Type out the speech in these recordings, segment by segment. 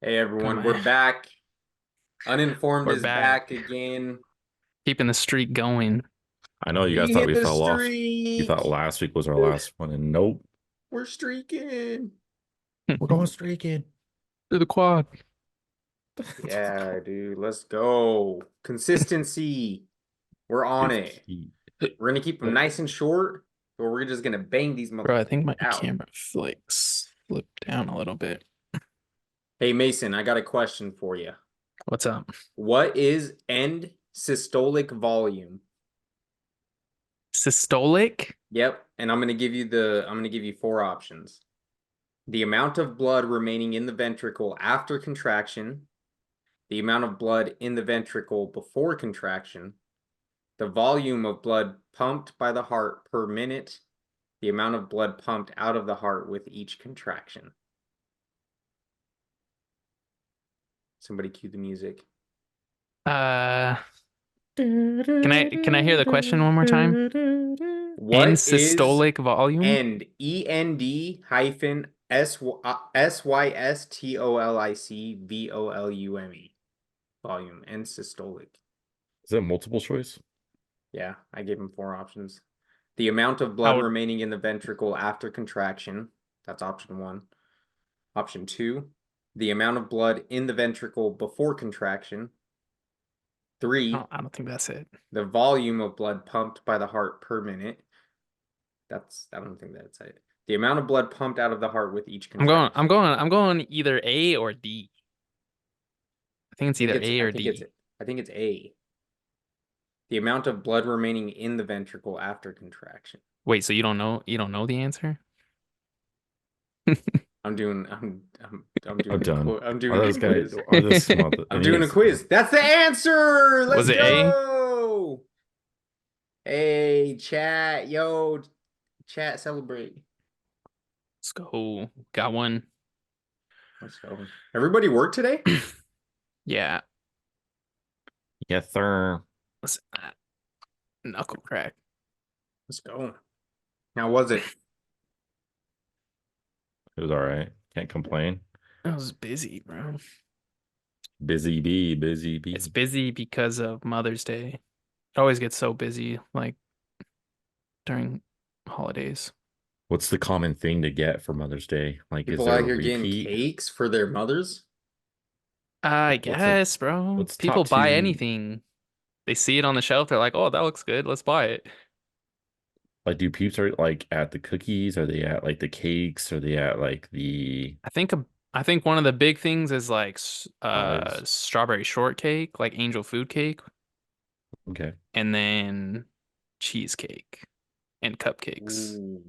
Hey everyone, Come we're on. back. Uninformed We're is back. back again. Keeping the streak going. I know you guys thought Being we the fell off. You streak. thought last week was our last one, and nope, We're streaking. we're going streaking. To the quad. Yeah, dude, let's go. Consistency. We're on It's it. key. We're gonna keep them nice and short, or we're just gonna bang these Bro, I think motherfuckers my out. camera flipped down a little bit. Hey Mason, I got a question for you. What's up? What is end systolic volume? Systolic? Yep, and I'm gonna give you four options. The amount of blood remaining in the ventricle after contraction, the amount of blood in the ventricle before contraction, the volume of blood pumped by the heart per minute, the amount of blood pumped out of the heart with each contraction. Somebody cue the music. Uh, can I hear the question one more time? End What is systolic volume? end? END hyphen SYSTOLIC VOLUME. Volume. End systolic. Is it multiple choice? Yeah, I gave him four options. The amount of blood How remaining in the ventricle after contraction. That's option one. Option two, the amount of blood in the ventricle before contraction. Three, I don't think that's it. the volume of blood pumped by the heart per minute. I don't think that's it. The amount of blood pumped out of the heart with each contraction. I'm going either A or D. I think it's either A I or think it's D. I think it's A. The amount of blood remaining in the ventricle after contraction. Wait, so you don't know the answer? I'm I'm doing done. I'm Are doing a those guys? quiz. Are this mother? I'm doing a quiz. That's the answer. Was Let's it A? go. Hey, chat. Yo, chat, celebrate. Let's go. Got one. Let's go. Everybody work today? Yeah. Yes, sir. Let's knuckle crack. Let's go. How was it? It was all right. Can't complain. I was busy, bro. Busy bee, busy It's bee. busy because of Mother's Day. It always gets so busy, like during holidays. What's the common thing to get for Mother's Day? Like, is People there out a here getting repeat? cakes for their mothers? I What's like? guess, bro. What's People top buy two? anything. They see it on the shelf, they're like, "Oh, that looks good. Let's buy it." Like, do peeps are like at the cookies? Are they at like the cakes? Are they at like the I think I think one of the big things is like pies? strawberry shortcake, like angel food cake, Okay. and then cheesecake and cupcakes. Ooh,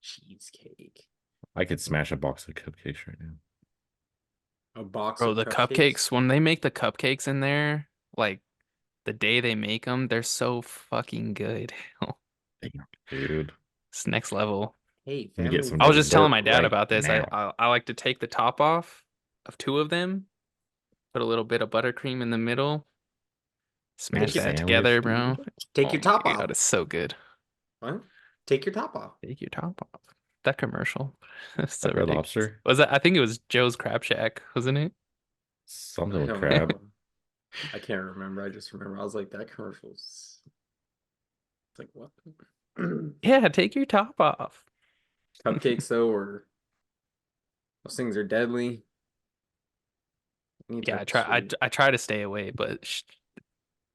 cheesecake. I could smash a box of cupcakes right now. A box Bro, of the cupcakes? cupcakes, when they make the cupcakes in there, like the day they make them, they're so fucking good. Damn, dude. It's next level. Hey, Let me get family some I was just telling dessert my dad right about this. now. I like to take the top off of two of them, put a little bit of buttercream in the middle, Make a smash Take your that sandwich, together, bro. dude. take Oh your my top off. God, it's so good. What? Take your top off. Take your top off. That commercial. That's so Like Red ridiculous. Lobster, Was that? I think it was Joe's Crab Shack, wasn't it? something I with don't crab. know. I can't remember. I just remember I was like, that commercial's it's like what? Yeah, take your top off. Cupcakes though, or those things are deadly. Any Yeah, type of sweet. I try to stay away, but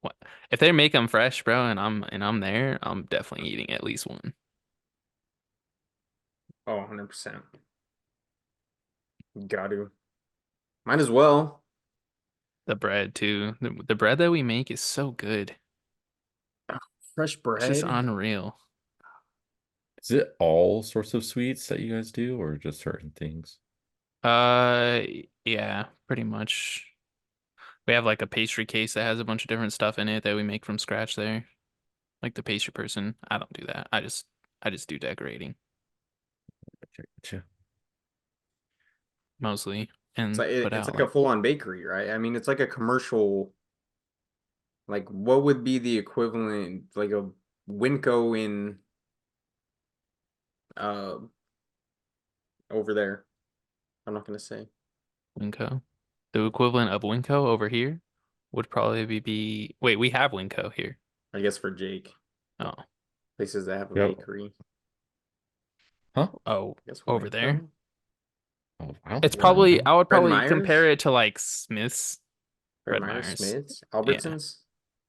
what if they make them fresh, bro, and I'm there, I'm definitely eating at least one. Oh, 100%. Got to. Might as well. The bread too. The bread that we make is so good. Fresh It's just bread. unreal. Is it all sorts of sweets that you guys do, or just certain things? Uh, yeah, pretty much. We have like a pastry case that has a bunch of different stuff in it that we make from scratch there. Like the pastry person, I don't do that. I just do decorating Gotcha. mostly and put It's out like a like full-on bakery, right? I mean, it's like a commercial. Like, what would be the equivalent, like a Winco in uh over there? I'm not gonna say. Winco. The equivalent of Winco over here would probably be. Wait, we have Winco here. I guess for Jake. Oh, Places that have a Yep. bakery. Huh? oh, I guess over there. Winco? Oh, I don't It's think probably. Winco. I would Fred probably compare Meyers? it to like Smith's. Fred Fred Myers, Meyers. Smiths, Yeah. Albertsons,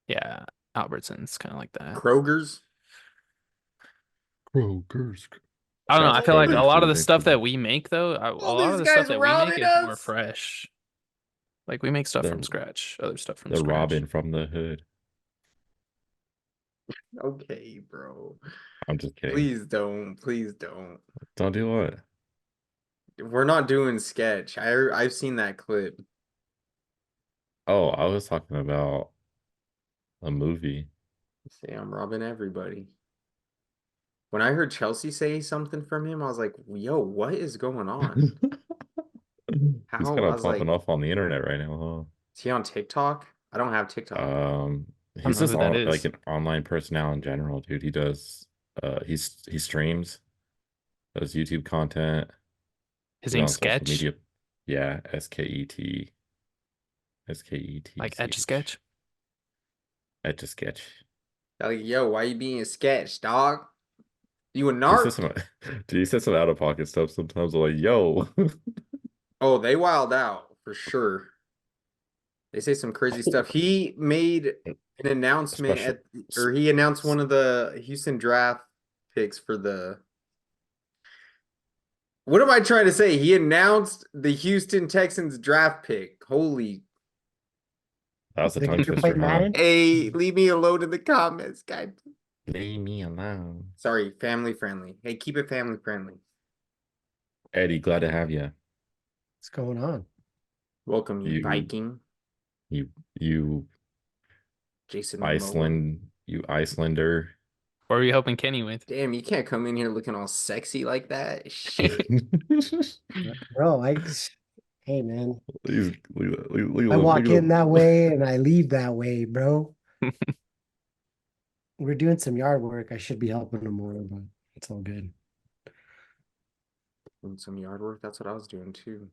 Yeah, Albertsons, kind of like that. Kroger's. Kroger's. I don't know. Shout I out to feel like a Kroger's, lot of dude. the Thanks for stuff the. that we make, though, a All lot of these the stuff guys that we make robbing is more us. fresh. Like we make stuff The from scratch, other stuff from the scratch. Robin from the hood. Okay, bro. I'm just kidding. Please don't. Please don't. Don't do what? We're not doing sketch. I've seen that clip. Oh, I was talking about a movie. Say I'm robbing everybody. When I heard Chelsea say something from him, I was like, yo, what is going on? He's How? kind I of was like, popping off on the internet right now, is he on TikTok? I don't have TikTok. huh? I don't He's know just who that on is. like an online personality in general, dude. He does he streams, does YouTube content, His he's on name's social Sketch, media. Yeah, S-K-E-T like Etch a SKETCH. Sketch. Etch a sketch. Like, yo, why you being a sketch, dog? You a He says narc? some dude, he says some out of pocket stuff sometimes. I'm like, yo. Oh, they wild out for sure. They say some crazy stuff. He made an announcement Special or he announced one of the Houston draft picks for the. What am I trying to say? He announced the Houston Texans draft pick. Holy. that was a Like tongue if you're twister, playing huh? Madden, Hey, leave me alone in the comments, guys. Leave me alone. Sorry, family friendly. Hey, keep it family friendly. Eddie, glad to have you. what's going on? Welcome, you You Viking. you Jason Momoa. You Icelander. What were you helping Kenny with? Damn, you can't come in here looking all sexy like that. Shit. Bro, hey man, Look I walk at in him. that way and I leave that way, bro. We're doing some yard work. I should be helping them more, but it's all good. Doing some yard work. That's what I was doing too.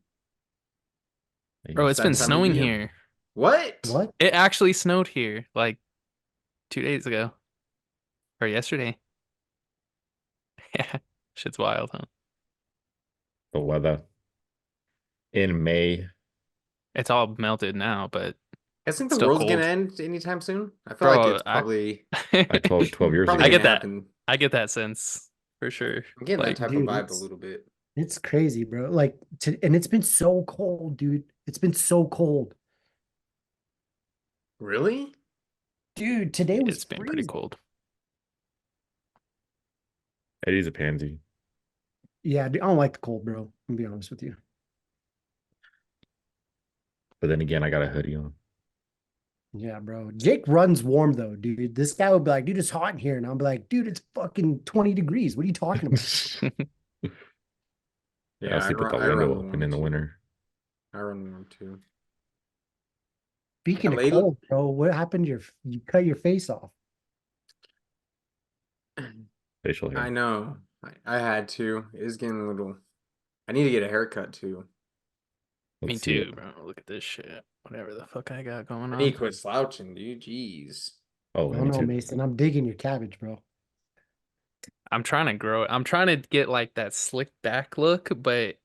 Bro, It's it's that been time of snowing year. here. What? What? It actually snowed here like 2 days ago or yesterday. Yeah, shit's wild, huh? The weather in May. It's all melted now, but I think the still world's gonna cold. end anytime soon. I feel like Bro, it's probably Like 12 years probably I ago. get gonna that. happen. I get that sense for sure. I'm getting Like, that type dude, of vibe a it's- little bit. It's crazy, bro. Like, and it's been so cold, dude. It's been so cold, Really? dude. Today was it's been pretty freezing. cold. Eddie's a pansy. Yeah, dude, I don't like the cold, bro. I'm gonna be honest with you. But then again, I got a hoodie on. Yeah, bro. Jake runs warm though, dude. This guy would be like, dude, it's hot in here. And I'll be like, dude, it's fucking 20 degrees. What are you talking about? Yeah, I sleep with the I window run open warm in the too. winter. I run warm too. Speaking of lately- cold, bro, what happened? You cut your face off. Facial I hair. know. I had to. It is getting a little. I need to get a haircut too. Me Let's see too, it. bro. Look at this shit. Whatever the fuck I got going I need to on. quit slouching, dude. Jeez. Oh, I me don't know, too. Mason. I'm digging your cabbage, bro. I'm trying to grow it. I'm trying to get like that slick back look, but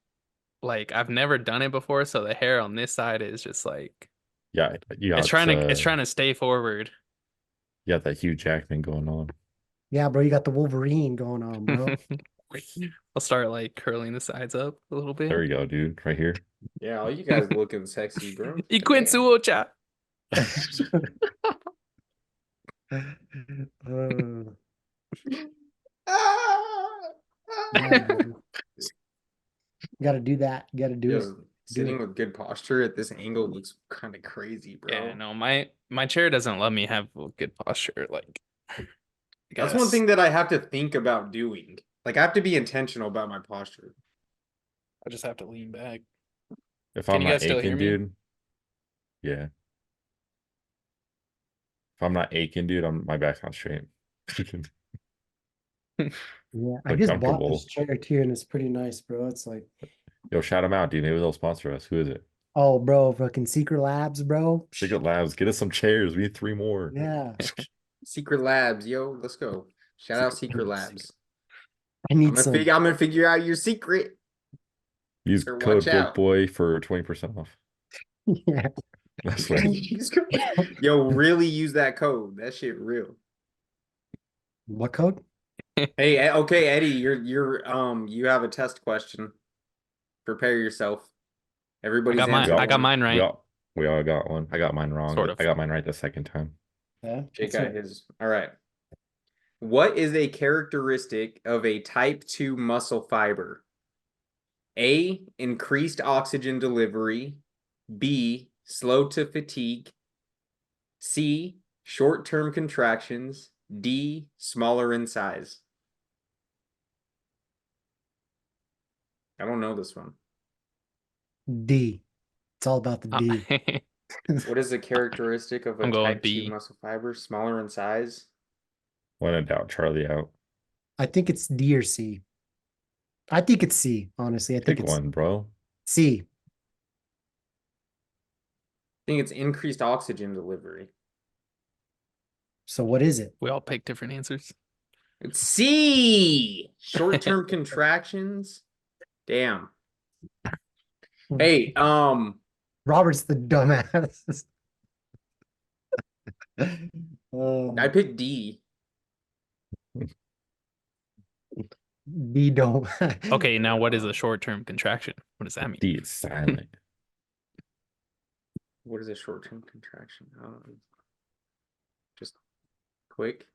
like I've never done it before, so the hair on this side is just like Yeah, you it's got trying to stay forward. you got that Hugh Jackman going on. Yeah, bro, you got the Wolverine going on, bro. I'll start like curling the sides up a little bit. There you go, dude. Right here. Yeah, all you guys looking sexy, bro. Y Quincy chat. Uh, Ah! yeah, man. You gotta do that. You gotta do it. Yo, sitting with good posture at this angle looks kind of crazy, bro. Yeah, no, my chair doesn't let me have good posture. Like That's one thing that I have to think about doing. Like I have to be intentional about my posture. I just have to lean back. If Can I'm you not guys still hear aching, me? dude. Yeah. If I'm not aching, dude, my back's not straight. Yeah, I Like, just bought comfortable. this chair too, and it's pretty nice, bro. It's like, Yo, shout them out, dude. Maybe they'll sponsor us. Who is it? Oh, bro, fucking Secret Labs, bro. Secret Labs, get us some chairs. We need 3 more. Yeah, Secret Labs, yo, let's go. Shout out Secret Labs. I need some. I'm gonna figure out your secret. Use Or code watch out. BrokeBoy for 20% off. Yeah. That's right. Yo, really use that code. That shit real. What code? Hey, okay, Eddie, you have a test question. Prepare yourself. Everybody's mine. answered I got one. mine right. We all got one. I got mine wrong. Sort of. I got mine right the second time. Yeah. Jake let's got hear it. his. All right. What is a characteristic of a type 2 muscle fiber? A, increased oxygen delivery. B, slow to fatigue. C, short-term contractions. D, smaller in size. I don't know this one. D. It's all about the D. What is the characteristic of a I'm going type 2 B. muscle fiber? Smaller in size? When in doubt, Charlie out. I think it's D or C. I think it's C, honestly. I think Pick it's one, bro. C. I think it's increased oxygen delivery. So what is it? We all pick different answers. It's C. Short-term contractions. Damn. Hey, Robert's the dumbass. I picked D. D don't. Okay, now what is a short-term contraction? What does that mean? D is silent. What is a short-term contraction? Just quick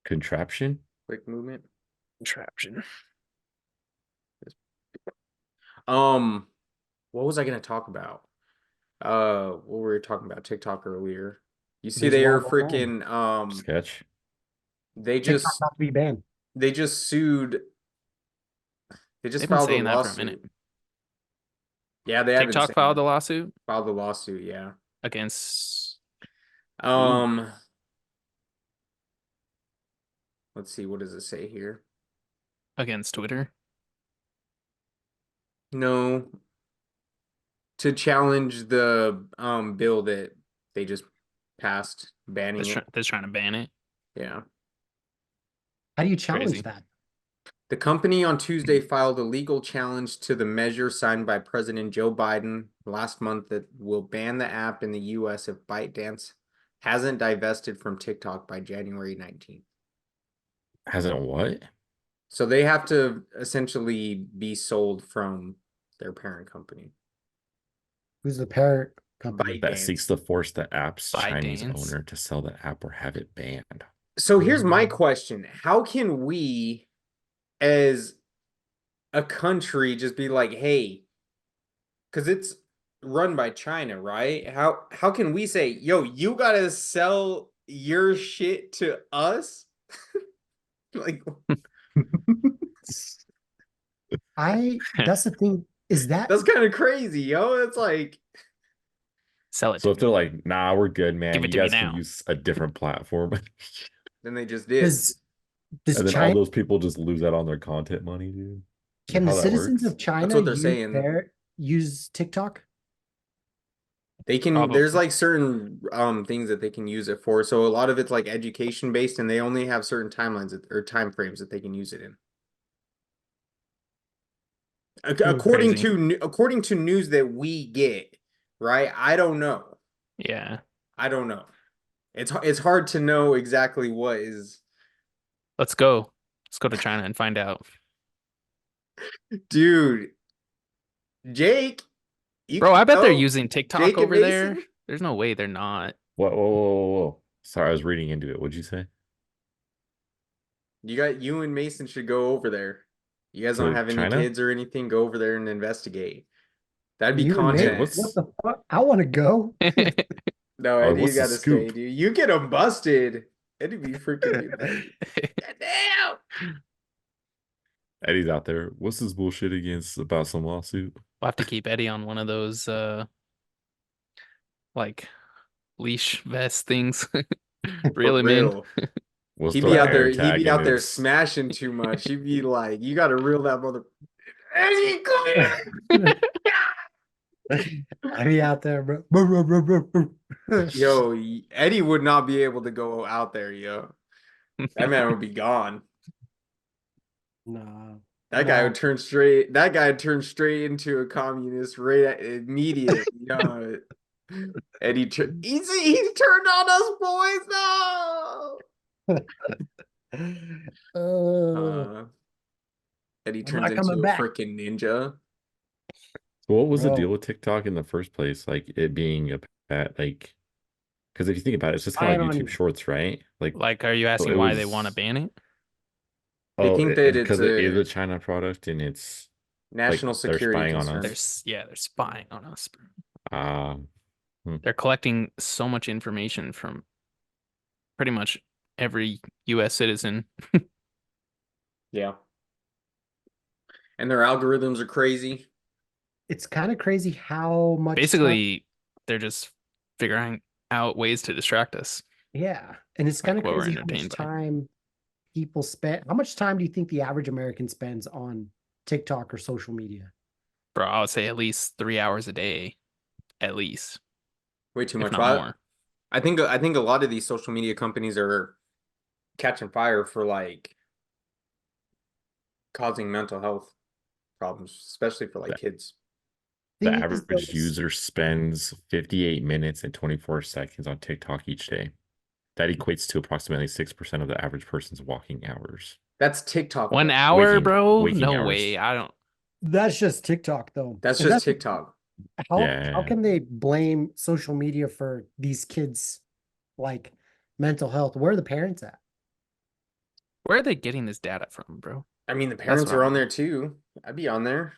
Contraption? movement. Contraction. What was I gonna talk about? What were we talking about? TikTok earlier. You see, There's they a are lot going on. freaking Sketch? they TikTok just not to be banned. they just sued. They just They've been filed a saying that for a lawsuit. minute. Yeah, they haven't TikTok filed a lawsuit filed a lawsuit. Yeah. against Let's see. What does it say here? Twitter. No. To challenge the bill that they just passed banning it. They're trying to ban it. Yeah. How do you challenge Crazy. that? The company on Tuesday filed a legal challenge to the measure signed by President Joe Biden last month that will ban the app in the US if ByteDance hasn't divested from TikTok by January 19th. Hasn't what? So they have to essentially be sold from their parent company. Who's the parent company? That ByteDance. seeks to force the app's Chinese ByteDance. owner to sell the app or have it banned. So here's my question. How can we, as a country, just be like, hey, because it's run by China, right? How can we say, yo, you gotta sell your shit to us? Like, That's the thing. Is that that's kind of crazy, yo. It's like, Sell it So to if they're like, nah, we're good, man. Give it You to me guys can now. use a different platform. then they just did. does And then China all those people just lose out on their content money, dude. Is can that the how that citizens works? of China what they're saying. use TikTok? They can, Probably. there's like certain things that they can use it for. So a lot of it's like education based, and they only have certain timelines or time frames that they can use it in. According to news that we get, right? I don't know. Yeah. I don't know. It's hard to know exactly what is. Let's go. Let's go to China and find out. Dude, Jake, Bro, I bet they're know using TikTok Jake and over there. Mason? There's no way they're not. Whoa. Sorry, I was reading into it. What'd you say? You and Mason should go over there. You guys don't To have any China? kids or anything. Go over there and investigate. That'd be You and me? content. what's- What the fuck? I want to go. No, Oh, Eddie, you what's the gotta stay, scoop? dude. You get them busted. It'd be freaking damn. Eddie's out there. What's this bullshit against about some lawsuit? We'll have to keep Eddie on one of those like leash vest things. Reel him in. We'll He'd throw be an out there. air He'd tag be in out there his- smashing too much. He'd be like, "You got to reel that mother." Eddie, come here. I be out there, bro. Yo, Eddie would not be able to go out there, yo. That man would be gone. Nah. That guy Nah. would turn straight. That guy would turn straight into a communist immediately. Yo. Eddie, he's turned on us, boys. No. Oh, Eddie I'm turns not coming into a back, freaking ninja. What was the bro. deal with TikTok in the first place? Like it being a bad, like, because if you think about it, it's just kind of Spying like on YouTube you. Shorts, right? Like, Like, are you so it asking why they want to was, ban it? They think that it's because it is a a China product and it's like national they're security spying on concern. us. They're spying on us, bro. Um, They're collecting so much information from pretty much every U.S. citizen. Yeah. And their algorithms are crazy. It's kind of crazy how much time. Basically, they're just figuring out ways to distract us. Yeah, and it's Like kind of what we're crazy how much entertained by. time people spend. How much time do you think the average American spends on TikTok or social media? Bro, I would say at least 3 hours a day, at least, Way too if much. not But more. I think a lot of these social media companies are catching fire for like causing mental health problems, especially for like the, kids. the Thing is, though, average user spends 58 minutes and 24 seconds on TikTok each day. That equates to approximately 6% of the average person's walking hours. That's TikTok One though. hour, Waking bro? waking No hours. way. I don't. that's just TikTok, though. That's And just that's TikTok. how Yeah. can they blame social media for these kids' like mental health? Where are the parents at? Where are they getting this data from, bro? I mean, the That's parents what are I on there want. too. I'd be on there.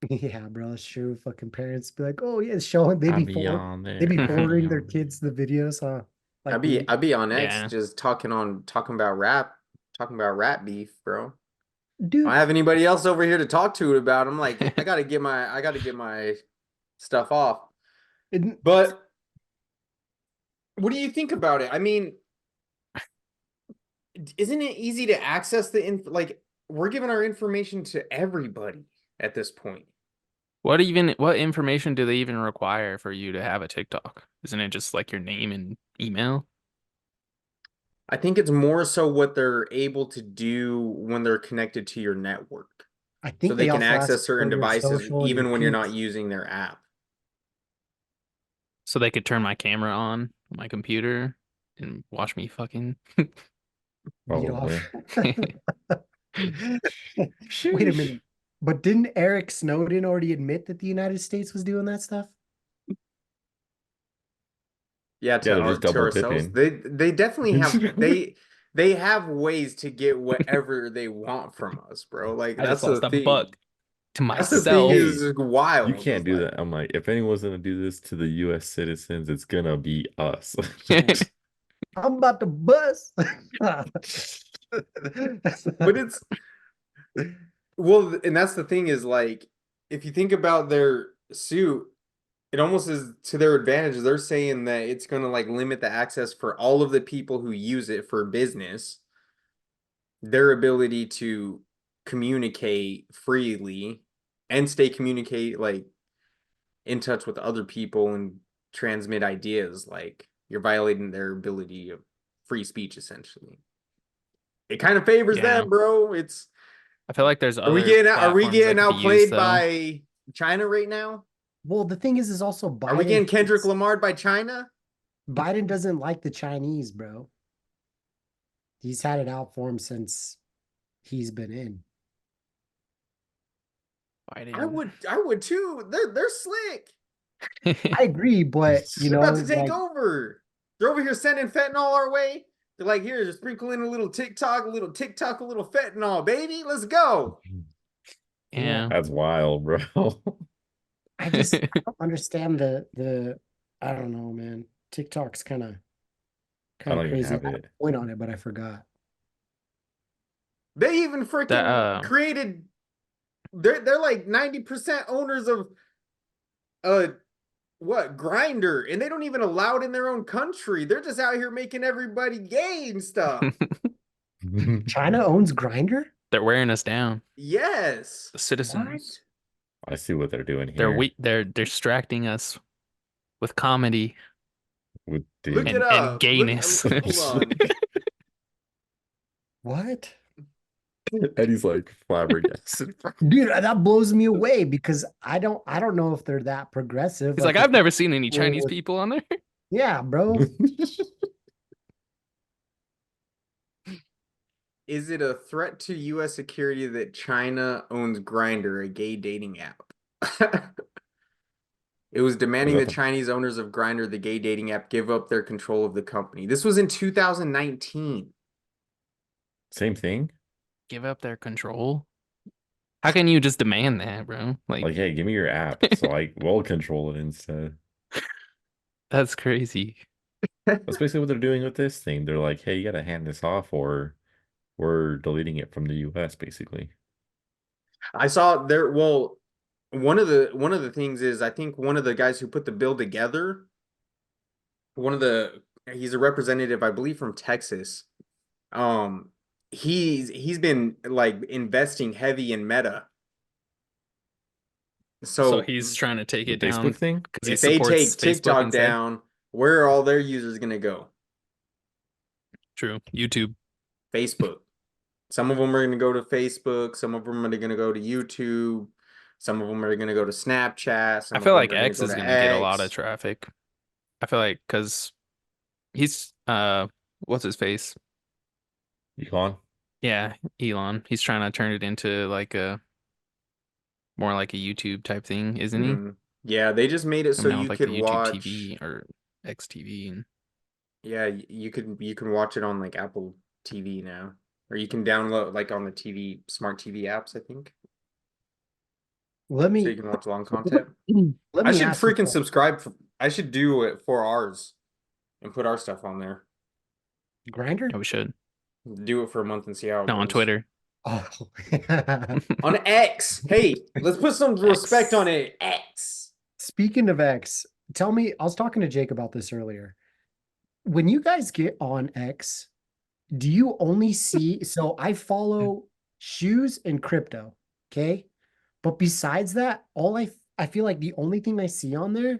Yeah, bro, it's true. Fucking parents be like, oh yeah, showing I'll be on they there. be I'll be forwarding their on kids there. the videos, huh? Like I'd be on X Yeah. just talking about rap beef, bro. I dude, don't have anybody else over here to talk to it about. I'm like, I gotta get my stuff off. it, But what do you think about it? I mean, isn't it easy to access like we're giving our information to everybody at this point? What information do they even require for you to have a TikTok? Isn't it just like your name and email? I think it's more so what they're able to do when they're connected to your network. I So think they they can also ask access certain for your devices social and your even when you're not peeps. using their app. So they could turn my camera on my computer and watch me fucking. Beat off. Probably. Wait a minute. But didn't Eric Snowden already admit that the United States was doing that stuff? Yeah, Yeah, they're just to double ourselves. dipping. They definitely have they have ways to get whatever they want from us, bro. Like I just that's the lost a thing. buck to That's the thing myself. is Hey, you wild. can't It's do like that. I'm like, if anyone's gonna do this to the US citizens, it's gonna be us. I'm about to bust. but it's well, and that's the thing is like if you think about their suit, it almost is to their advantage. They're saying that it's gonna like limit the access for all of the people who use it for business, their ability to communicate freely and stay communicate like in touch with other people and transmit ideas. Like you're violating their ability of free speech essentially. It kind of favors Yeah. them, bro. It's I feel like there's are we other getting platforms that could be used outplayed though. by China right now? Well, the thing is also Are we getting Kendrick Biden. Lamar by China? Biden doesn't like the Chinese, bro. He's had it out for him since he's been in. Biden. I would too. They're slick. I agree, but They're about to take like over. They're over here sending fentanyl our way. They're like, here, just sprinkle in a little TikTok, a little fentanyl, baby. Let's go. Yeah. That's wild, bro. I don't understand the I don't know, man. TikTok's kind I of don't even crazy. have I had it. a point on it, but I forgot. They even That freaking created. They're like 90% owners of what Grinder, and they don't even allow it in their own country. They're just out here making everybody gay and stuff. China owns Grinder? they're wearing us down. Yes. The citizens. I see what they're doing They're here. they're distracting us with comedy With Look the it and up. gayness. Hold on. What? and he's like flabbergasted. Dude, that blows me away because I don't know if they're that progressive. He's like, if I've never seen any people Chinese with- people on there. Yeah, bro. Is it a threat to U.S. security that China owns Grindr, a gay dating app? It was demanding that the the- Chinese owners of Grindr, the gay dating app, give up their control of the company. This was in 2019. Same thing. Give up their control. How can you just demand that, bro? Like, hey, give me your app so I will control it instead. That's crazy. That's basically what they're doing with this thing. They're like, hey, you gotta hand this off or we're deleting it from the US, basically. I saw there. Well, one of the things is I think one of the guys who put the bill together, he's a representative, I believe, from Texas. He's been like investing heavy in Meta. So So he's trying to take The it down Facebook thing? because he if they supports take Facebook TikTok instead. down, where are all their users gonna go? True. YouTube. Facebook. Some of them are gonna go to Facebook. Some of them are gonna go to YouTube. Some of them are gonna go to Snapchat. Some I of feel them like are gonna X go is to gonna get a lot of X. traffic. I feel like because he's what's his face? Elon? Yeah, Elon. He's trying to turn it into like a more like a YouTube type thing, isn't he? Mhm. Yeah, they just made it so Coming out you with like could the YouTube watch. TV or XTV and Yeah, you can watch it on like Apple TV now, or you can download like on the TV smart TV apps. I think Let so me you can watch long content. let I me should ask you freaking subscribe. I should do it for ours and put our stuff on there. Grinder? yeah, we should. Do it for a month and see how it No, on goes. Twitter. Oh. On X. Hey, let's put some respect X. on it. X. Speaking of X, tell me, I was talking to Jake about this earlier. When you guys get on X, do you only see, so I follow shoes and crypto, okay? But besides that, I feel like the only thing I see on there,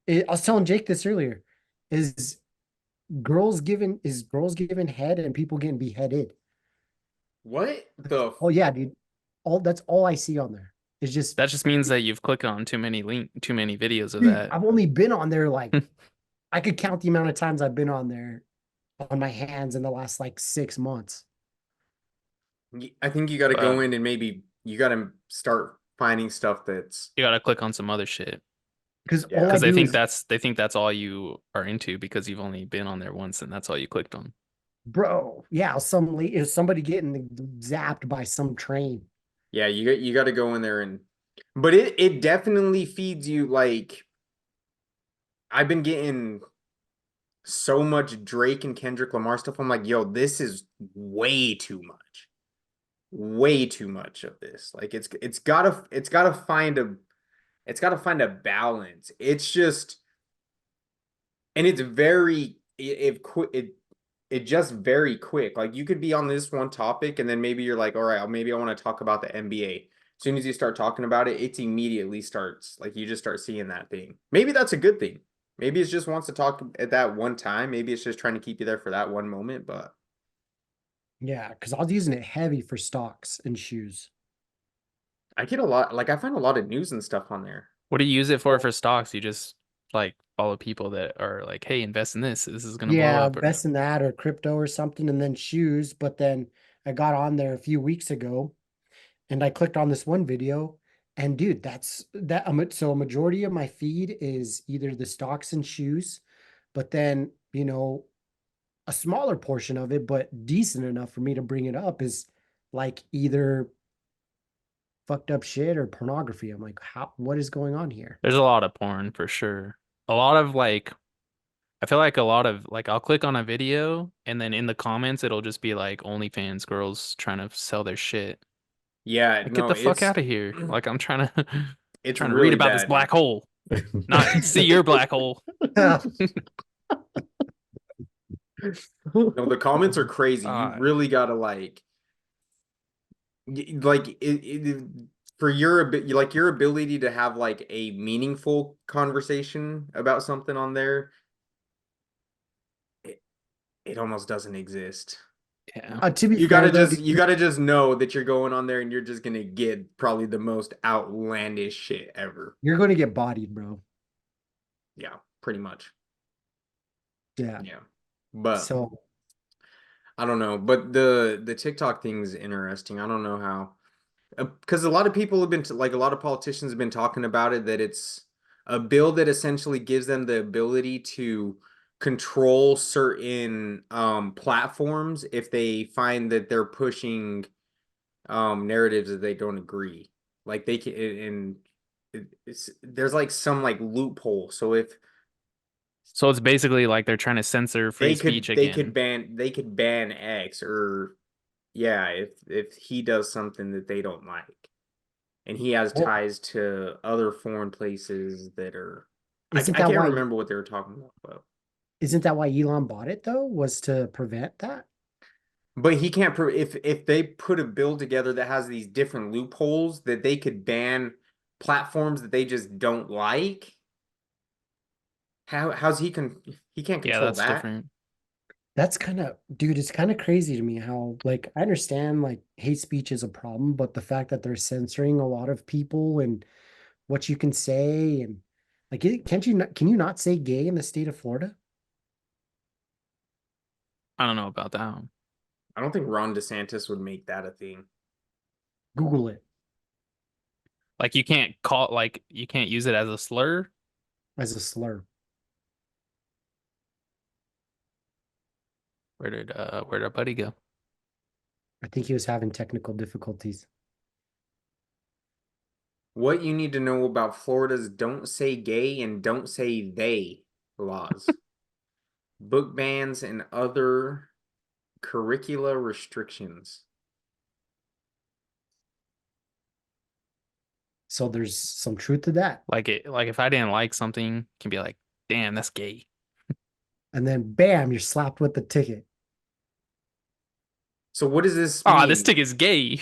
I was telling Jake this earlier, is girls giving head and people getting beheaded. What the? Oh yeah, dude. That's all I see on there. It's just, That just means that you've clicked on too many videos of dude, that. I've only been on there like I could count the amount of times I've been on there on my hands in the last like 6 months. I think you got to go Wow. in and maybe you got to start finding stuff that's. You gotta click on some other shit. Because Yeah. all I Because do is, they think that's all you are into because you've only been on there once and that's all you clicked on. bro, yeah, is somebody getting zapped by some train. Yeah, you got to go in there and. But it definitely feeds you like. I've been getting so much Drake and Kendrick Lamar stuff. I'm like, yo, this is way too much. Way too much of this. Like it's gotta find a balance. It's just and it's very it just very quick. Like you could be on this one topic and then maybe you're like, all right, maybe I want to talk about the NBA. As soon as you start talking about it, it immediately starts like you just start seeing that thing. Maybe that's a good thing. Maybe it just wants to talk at that one time. Maybe it's just trying to keep you there for that one moment, but Yeah, because I was using it heavy for stocks and shoes. I get a lot like I find a lot of news and stuff on there. What do you use it for stocks? You just like follow people that are like, hey, invest in this. This is gonna blow Yeah, up. Or best in that or crypto or something, and then shoes. But then I got on there a few weeks ago and I clicked on this one video. And dude, so a majority of my feed is either the stocks and shoes, but then, a smaller portion of it, but decent enough for me to bring it up is like either fucked up shit or pornography. I'm like, what is going on here? there's a lot of porn for sure. A lot of like I feel like a lot of like I'll click on a video and then in the comments it'll just be like OnlyFans girls trying to sell their shit. Yeah, Like, get no, the fuck it's out of here. Like I'm trying to it's trying to really read about this bad. black hole, not see your black hole. No, the comments are crazy. You God. really gotta like for your ability to have like a meaningful conversation about something on there, it almost doesn't exist. Yeah. To be You fair, gotta though, you gotta just know that you're going on there and you're just gonna get probably the most outlandish shit ever. you're going to get bodied, bro. Yeah, pretty much. Yeah. Yeah. But So I don't know. But the TikTok thing is interesting. I don't know how, because a lot of people have been like a lot of politicians have been talking about it, that it's a bill that essentially gives them the ability to control certain platforms if they find that they're pushing narratives that they don't agree. Like they can, and there's like some like loophole. So if So it's basically like they're trying to censor free speech again. they could ban X, or yeah, if he does something that they don't like, and he has well, ties to other foreign places that are, I isn't that can't why remember what they were talking about, isn't that why Elon bought it though? Was to prevent that? but he can't if they put a bill together that has these different loopholes that they could ban platforms that they just don't like. How's he can't Yeah, control that's that. different. That's kind of, dude, it's kind of crazy to me how, like, I understand like hate speech is a problem, but the fact that they're censoring a lot of people and what you can say and like, can't you not, can you not say gay in the state of Florida? I don't know about that one. I don't think Ron DeSantis would make that a thing. Google it Like you can't call like you can't use it as a slur. as a slur. Where did our buddy go? I think he was having technical difficulties. What you need to know about Florida's don't say gay and don't say they laws, book bans, and other curricula restrictions. So there's some truth to that. Like if I didn't like something, it can be like, damn, that's gay. And then bam, you're slapped with the ticket. So what does this Oh, mean? this ticket's gay.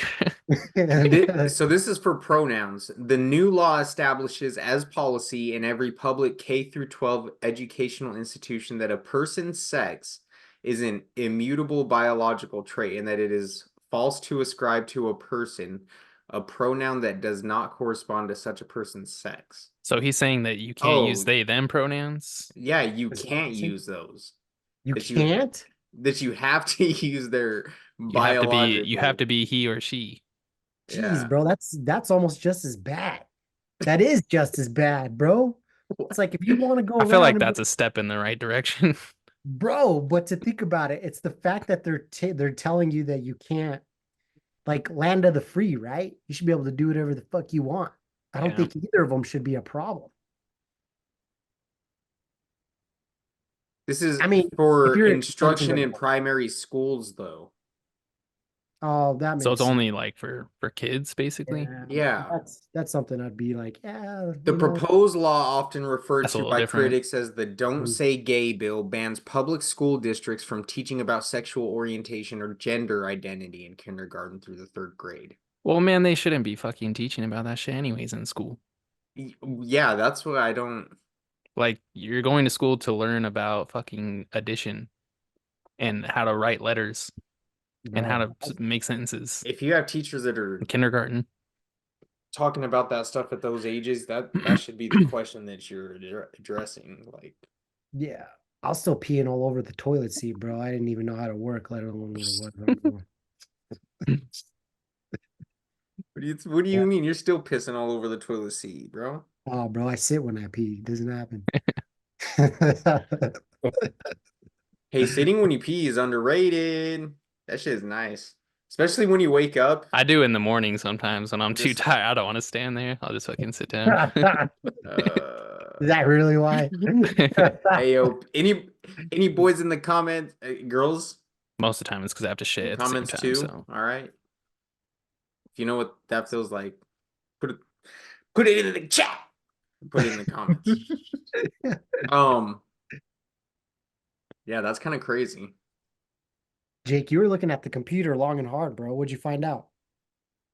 So this is for pronouns. The new law establishes as policy in every public K through 12 educational institution that a person's sex is an immutable biological trait and that it is false to ascribe to a person a pronoun that does not correspond to such a person's sex. So he's saying that you can't use Oh, they them pronouns. yeah, you Is that can't what you're saying? use those. You That can't? you have to use their You have to be biological. he or she. Jeez, Yeah. bro, that's almost just as bad. That is just as bad, bro. It's like if you want to go I feel around like and that's a step in the right direction. bro, but to think about it, it's the fact that they're telling you that you can't, like, land of the free, right? You should be able to do whatever the fuck you want. I don't Yeah. think either of them should be a problem. This is I mean, if for you're insulting instruction in adults, primary schools, though. oh, that So makes it's sense. only like for kids, basically. Yeah, Yeah. that's something I'd be like, yeah, The you know, proposed law, often referred That's a to little by different. critics as the Don't Mhm. Say Gay bill, bans public school districts from teaching about sexual orientation or gender identity in kindergarten through the third grade. Well, man, they shouldn't be fucking teaching about that shit anyways in school. Yeah, that's what I don't. Like you're going to school to learn about fucking addition and how to write letters and how bro. to make sentences If you have teachers that are in kindergarten. talking about that stuff at those ages, that should be the question that you're addressing. Like, Yeah, I'll still peeing all over the toilet seat, bro. I didn't even know how to work, let alone what I'm doing. what do Yeah. you mean? You're still pissing all over the toilet seat, bro? Oh, bro, I sit when I pee. It doesn't happen. Hey, sitting when you pee is underrated. That shit is nice. Especially when you wake up. I do in the morning sometimes when I'm too Just tired. I don't want to stand there. I'll just fucking sit down. Is that really why? hey yo, any boys in the comments, girls Most of the time it's because I have to in shit the at the same comments time. too. So All right. If you know what that feels like, put it in the chat. Put it in the comments. Yeah, that's kind of crazy. Jake, you were looking at the computer long and hard, bro. What'd you find out?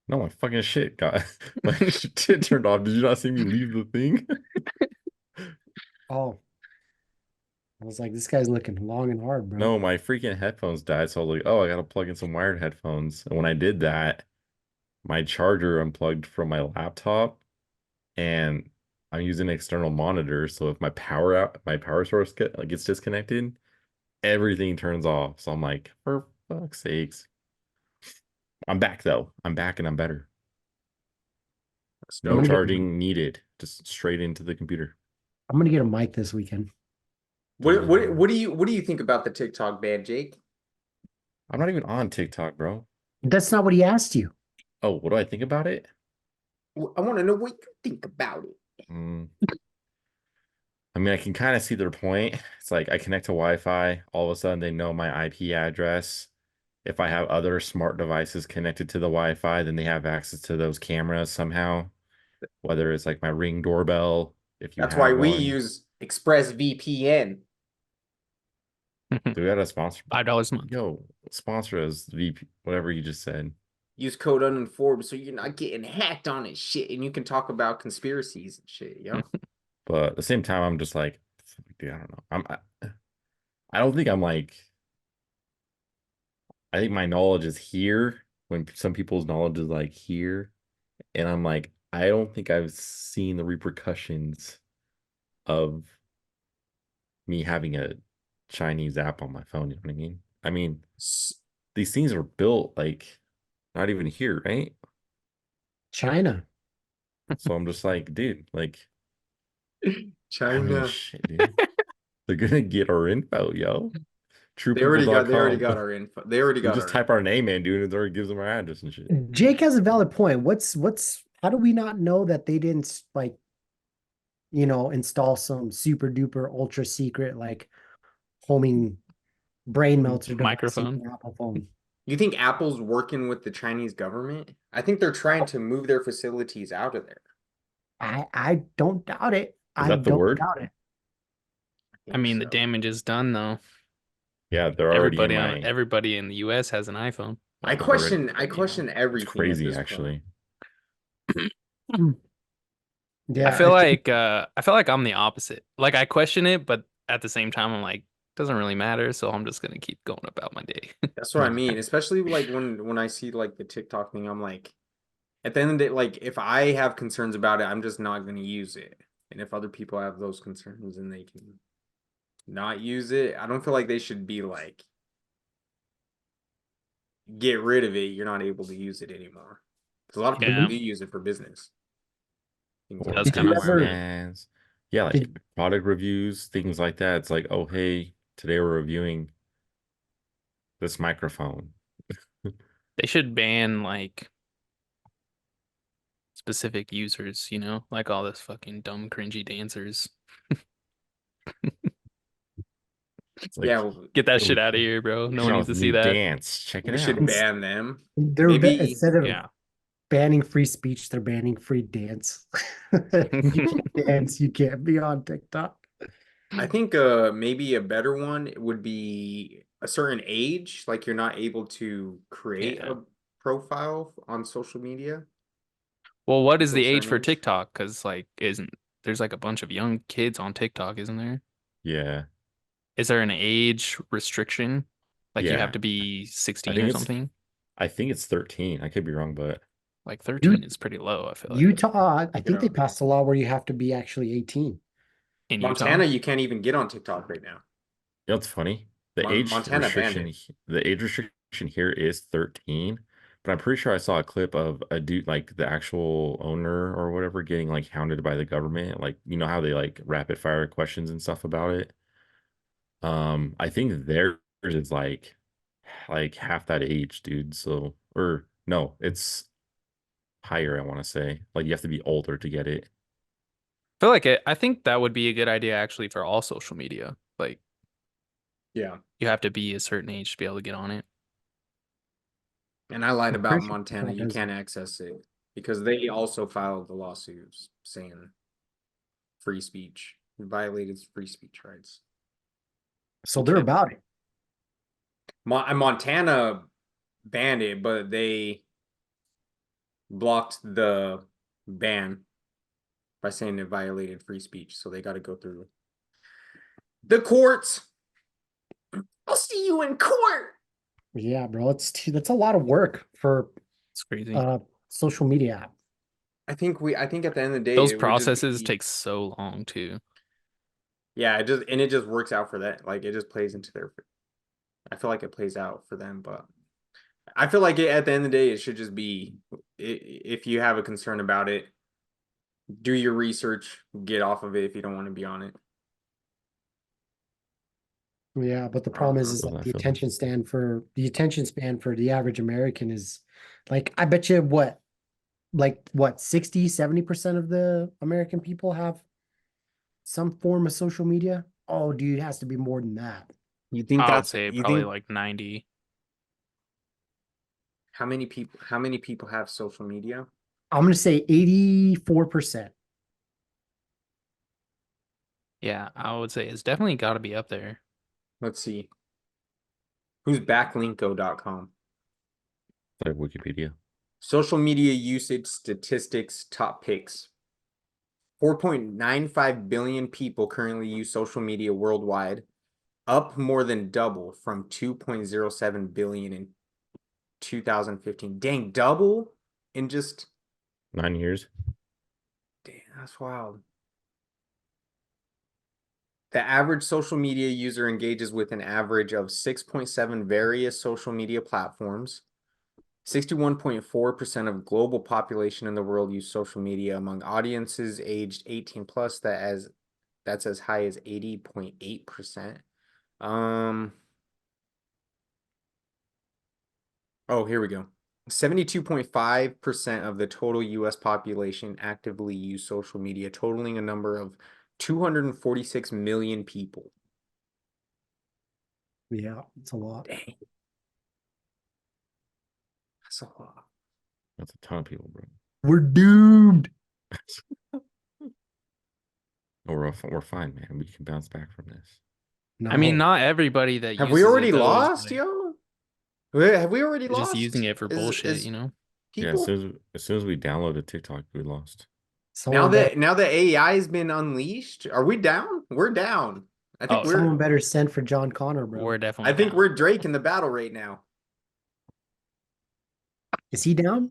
No, my fucking shit got my shit turned off. Did you not see me leave the thing? Oh, I was like, this guy's looking long and hard, bro. No, my freaking headphones died. So I was like, oh, I gotta plug in some wired headphones. And when I did that, my charger unplugged from my laptop, and I'm using an external monitor. So if my power source gets disconnected, everything turns off. So I'm like, for fuck's sakes. I'm back though. I'm back and I'm better. I'm No gonna get charging needed. Just straight into the computer. I'm gonna get a mic this weekend. What do you think about the TikTok ban, Jake? I'm not even on TikTok, bro. That's not what he asked you. Oh, what do I think about it? I want to know what you think about it. Mm. I mean, I can kind of see their point. It's like I connect to Wi-Fi, all of a sudden they know my IP address. If I have other smart devices connected to the Wi-Fi, then they have access to those cameras somehow. Whether it's like my Ring doorbell, if you That's have why we one. use ExpressVPN. Do we got a sponsor? $5 a month. Yo, sponsor us VP, whatever you just said. Use code UnInformed so you're not getting hacked on it shit, and you can talk about conspiracies and shit, yo. But at the same time, I'm just like, dude, I don't know. I don't think I'm like. I think my knowledge is here when some people's knowledge is like here, and I'm like, I don't think I've seen the repercussions of me having a Chinese app on my phone. You know what I mean? I mean, these things are built like not even here, right? China. So I'm just like, dude, like, I mean, China. shit, dude. They're gonna get our info, yo. They already got TruePeople.com. our info. They already We got just our type our name in, dude, and it already gives them our address and shit. Jake has a valid point. How do we not know that they didn't like, install some super duper ultra secret like homing brain melter device in Microphone. your Apple phone? You think Apple's working with the Chinese government? I think they're trying to move their facilities out of there. I don't doubt it. Is I that the don't word? doubt it. I mean, the damage is done though. Yeah, they're already in my. Everybody in the US has an iPhone. I Well, question already, but, everything. It's At crazy, this point. actually. Yeah, I feel like I'm the opposite. Like I question it, but at the same time I'm like, doesn't really matter, so I'm just gonna keep going about my day. That's what I mean. Especially like when I see like the TikTok thing, I'm like, at the end of the day, like if I have concerns about it, I'm just not gonna use it. And if other people have those concerns and they can not use it, I don't feel like they should be like get rid of it. You're not able to use it anymore. Because a lot of people Yeah. do use it for business. Things Or That's Did you kinda ever- business. Yeah, like Did- product reviews, things like that. It's like, oh, hey, today we're reviewing this microphone. They should ban like specific users, like all this fucking dumb cringy dancers. It's like, Yeah, well, Get that yo, shit out of here, bro. No one Sean's needs to see new that. dance. Check it we out. should ban them. They're Maybe- instead of Yeah. banning free speech, they're banning free dance. You can't dance, you can't be on TikTok. I think maybe a better one would be a certain age, like you're not able to create Yeah. a profile on social media. Well, what is Until the a age for certain age. TikTok? Because like there's like a bunch of young kids on TikTok, isn't there? Yeah. Is there an age restriction? Like you Yeah. have to be 16 think or it's- something? I think it's 13. I could be wrong, but Like 13 is pretty low, I feel like. Utah, I Look think it they up. passed a law where you have to be actually 18. In Montana, Utah? you can't even get on TikTok right now. you know what's funny? The Montana banned age restriction here is 13, but I'm pretty sure I saw a clip of a dude, like the actual owner or whatever, getting like hounded by the government. Like, you know how they like rapid fire questions and stuff about it. I think theirs is like half that age, dude. So, or no, it's higher, I want to say. Like you have to be older to get it. I think that would be a good idea actually for all social media. Like Yeah. you have to be a certain age to be able to get on it. And I lied I'm about pretty sure Montana. TikTok You has- can't access it because they also filed the lawsuits saying free speech. It violated free speech rights. So You they're can't- about it. Montana banned it, but they blocked the ban by saying it violated free speech, so they got to go through the courts. I'll see you in court. Yeah, bro. That's a lot of work for It's crazy. social media app. I think at the end of the day, Those it would just processes be- take so long too. Yeah, it just works out for that. Like it just plays into their. I feel like it plays out for them, but I feel like at the end of the day, it should just be if you have a concern about it, do your research, get off of it if you don't want to be on it. Yeah, but the problem is Feel that that the feeling. attention span for the average American is like, I bet you what, 60, 70% of the American people have some form of social media. Oh, dude, it has to be more than that. You think I would that's say you probably think like 90. how many people have social media? I'm gonna say 84%. Yeah, I would say it's definitely got to be up there. Let's see. Who's backlinko.com? Like Wikipedia. Social media usage statistics top picks. 4.95 billion people currently use social media worldwide, up more than double from 2.07 billion in 2015. Dang, double in just 9 years. damn, that's wild. The average social media user engages with an average of 6.7 various social media platforms. 61.4% of global population in the world use social media among audiences aged 18 plus. That's as high as 80.8%. Oh, here we go. 72.5% of the total US population actively use social media, totaling a number of 246 million people. Yeah, it's a lot. Dang. That's a lot. That's a ton of people, bro. We're doomed. We're fine, man. We can bounce back from this. I mean, No. not everybody that Have uses we already it, though, is lost, like, yo? Have we already just lost? using it for bullshit, you know? Yeah, People? as soon as we downloaded TikTok, we lost. Now Someone better, that AI has been unleashed, are we down? We're down. I think Oh, someone better send for John Connor, bro. we're definitely I think down. we're Drake in the battle right now. Is he down?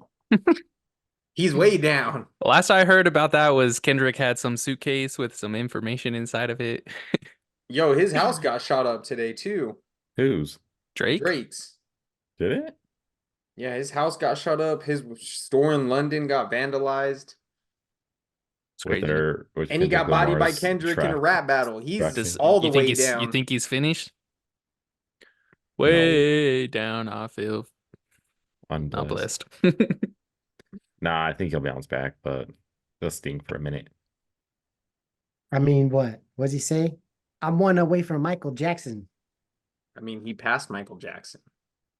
He's way down. The last I heard about that was Kendrick had some suitcase with some information inside of it. Yo, his house got shot up today too. Whose? Drake? Drake's. Did it? Yeah, his house got shut up. His store in London got vandalized. It's crazy. With And he got Kendrick bodied by Lamar's Kendrick in a rap battle. He's Does all the you think way you down. think he's finished? No. Way down, I feel not Unblessed. blessed. Nah, I think he'll bounce back, but it'll sting for a minute. I mean, what? What's he say? I'm one away from Michael Jackson. I mean, he passed Michael Jackson.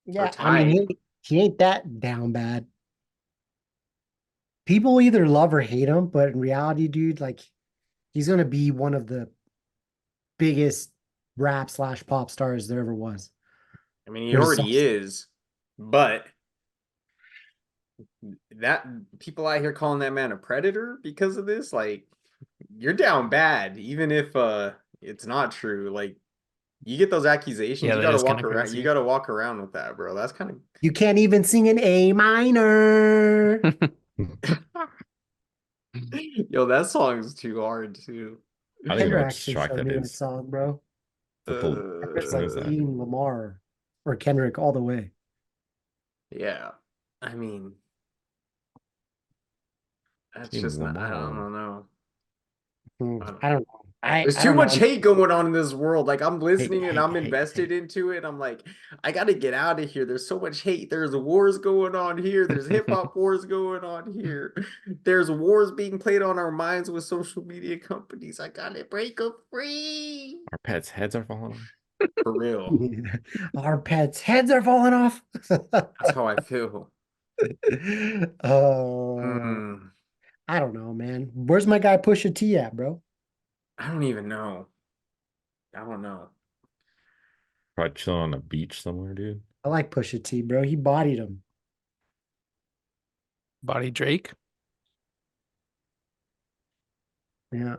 Yeah, I tied. mean, he ain't that down bad. People either love or hate him, but in reality, dude, like, he's gonna be one of the biggest rap slash pop stars there ever was. I mean, he There's already is, but that people out here calling that man a predator because of this, like, you're down bad, even if it's not true. Like, you get those accusations, Yeah, you that gotta is walk kinda around. You crazy. gotta walk around with that, bro. That's kind of You can't even sing an A minor. yo. That song's too hard too. I think Kendrick about actually shocked showed that me that is. song, bro. It's What like is that? eating Lamar or Kendrick all the way. Yeah, I mean, that's Team just not. I Lamar. don't know. I don't know. There's I too don't much know. hate going on in this world. Like I'm listening and I'm Hate. invested into it. I'm like, I gotta get out of here. There's so much hate. There's wars going on here. There's hip hop wars going on here. There's wars being played on our minds with social media companies. I gotta break them free. Our pets' heads are falling off. For real. Our pets' heads are falling off. That's how I feel. Oh, I don't know, man. Where's my guy Pusha T at, bro? I don't even know. I don't know. Probably chilling on a beach somewhere, dude. I like Pusha T, bro. He bodied him. Body Drake. Yeah.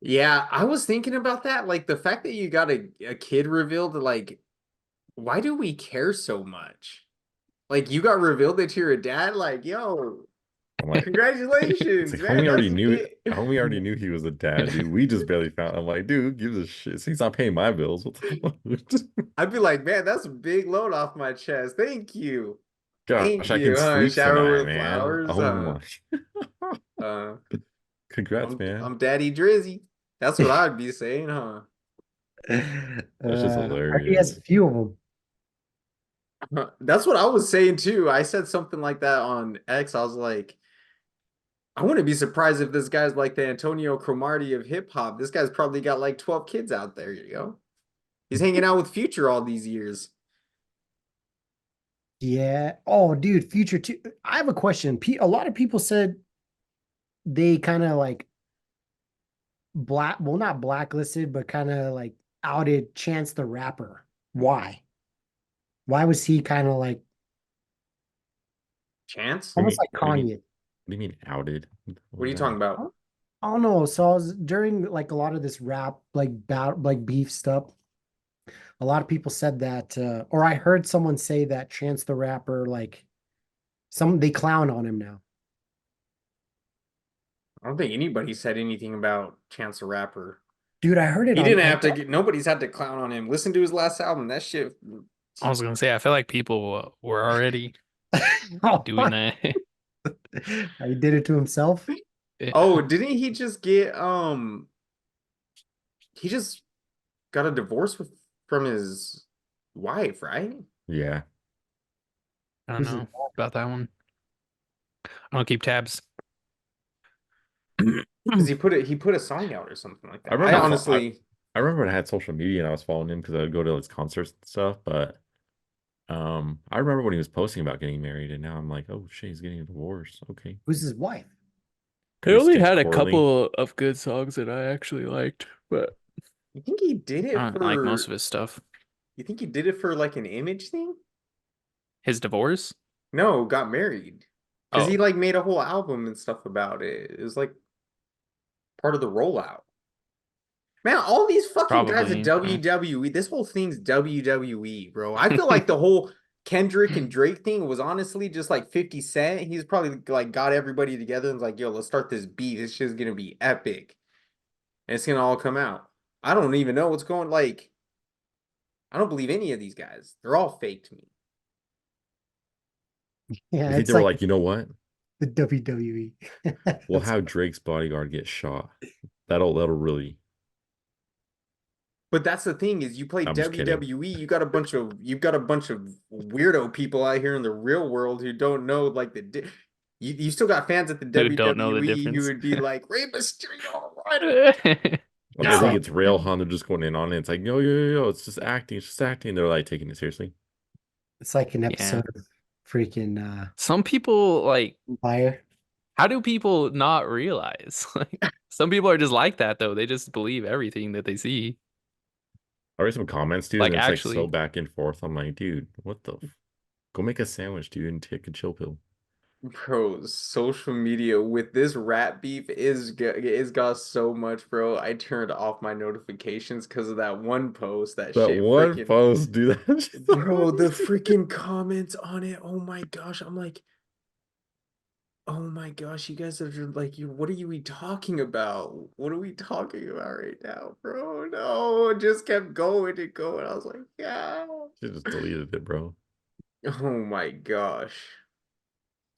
Yeah, I was thinking about that. Like the fact that you got a kid revealed, like, why do we care so much? Like you got revealed that you're a dad, like, yo, I'm like, it's congratulations, like man. homie already That's knew. big. Homie already knew he was a dad, dude. We just barely found. I'm like, dude, who gives a shit? So he's not paying my bills. What the fuck? I'd be like, man, that's a big load off my chest. Thank you. Gosh, Thank I can you. sleep Shower tonight, with man. flowers. Oh my. Uh, Congrats, man. I'm Daddy Drizzy. That's what I'd be saying, huh? That's just He has hilarious. a few of them. That's what I was saying too. I said something like that on X. I was like, I wouldn't be surprised if this guy's like the Antonio Cromartie of hip hop. This guy's probably got like 12 kids out there, you know? He's hanging out with Future all these years. Yeah. Oh, dude, Future too. I have a question. A lot of people said they kind of like well, not blacklisted, but kind of like outed Chance the Rapper. Why? Why was he kind of like Chance? What do you almost mean? like What do you mean? Kanye? What do you mean outed? What are you talking about? I don't know. So I was during like a lot of this rap like beef stuff. A lot of people said that, or I heard someone say that Chance the Rapper, like they clown on him now. I don't think anybody said anything about Chance the Rapper. Dude, I heard it He on didn't have to get, nobody's had to clown on him. Listen to his last album. That shit. I was gonna say I feel like people were already doing that. He did it to himself. Yeah. Oh, didn't he just get he just got a divorce from his wife, right? Yeah. I don't Who's his know about that one. I don't keep tabs. Because he put a song out or something like that. I I remember. honestly I remember when I had social media and I was following him because I would go to his concerts and stuff. But I remember when he was posting about getting married, and now I'm like, oh shit, he's getting a divorce. Okay. Who's his wife? He only Sketch had a Corley. couple of good songs that I actually liked, but you think he did I it don't for like most of his stuff. you think he did it for like an image thing? His divorce? No, got married. Because he Oh, like made a whole album and stuff about it. It was like part of the rollout. Man, all these fucking guys at probably. WWE, this whole thing's WWE, bro. I feel like the whole Kendrick and Drake thing was honestly just like 50 Cent. He's probably like got everybody together and was like, yo, let's start this beat. This shit's gonna be epic. And it's gonna all come out. I don't even know what's going like. I don't believe any of these guys. They're all fake to me. Yeah, You think it's they were like like, you know what? the WWE. We'll That's- have Drake's bodyguard get shot. That'll really. But that's the thing is you play I'm just kidding. WWE, you got a bunch of weirdo people out here in the real world who don't know like you still got fans at the Who don't know the WWE who difference. would be like Rey Mysterio, what? They No. think it's real, huh? They're just going in on it. It's like, yo, it's just acting. It's just acting. They're like taking it seriously. It's like an Yeah. episode of freaking Some people like, Empire. how do people not realize? Like, some people are just like that though. They just believe everything that they see. I read some comments, dude, Like, and it's like so actually- back and forth. I'm like, dude, what the? Go make a sandwich, dude, and take a chill pill. Bro, social media with this rap beef is got so much, bro. I turned off my notifications because of that one post. That That shit one freaking post, dude. That shit's bro, the hilarious. freaking comments on it. Oh my gosh. I'm like, oh my gosh, you guys are just like what are you talking about? What are we talking about right now, bro? No, it just kept going and going. I was like, yeah. She just deleted it, bro. Oh my gosh.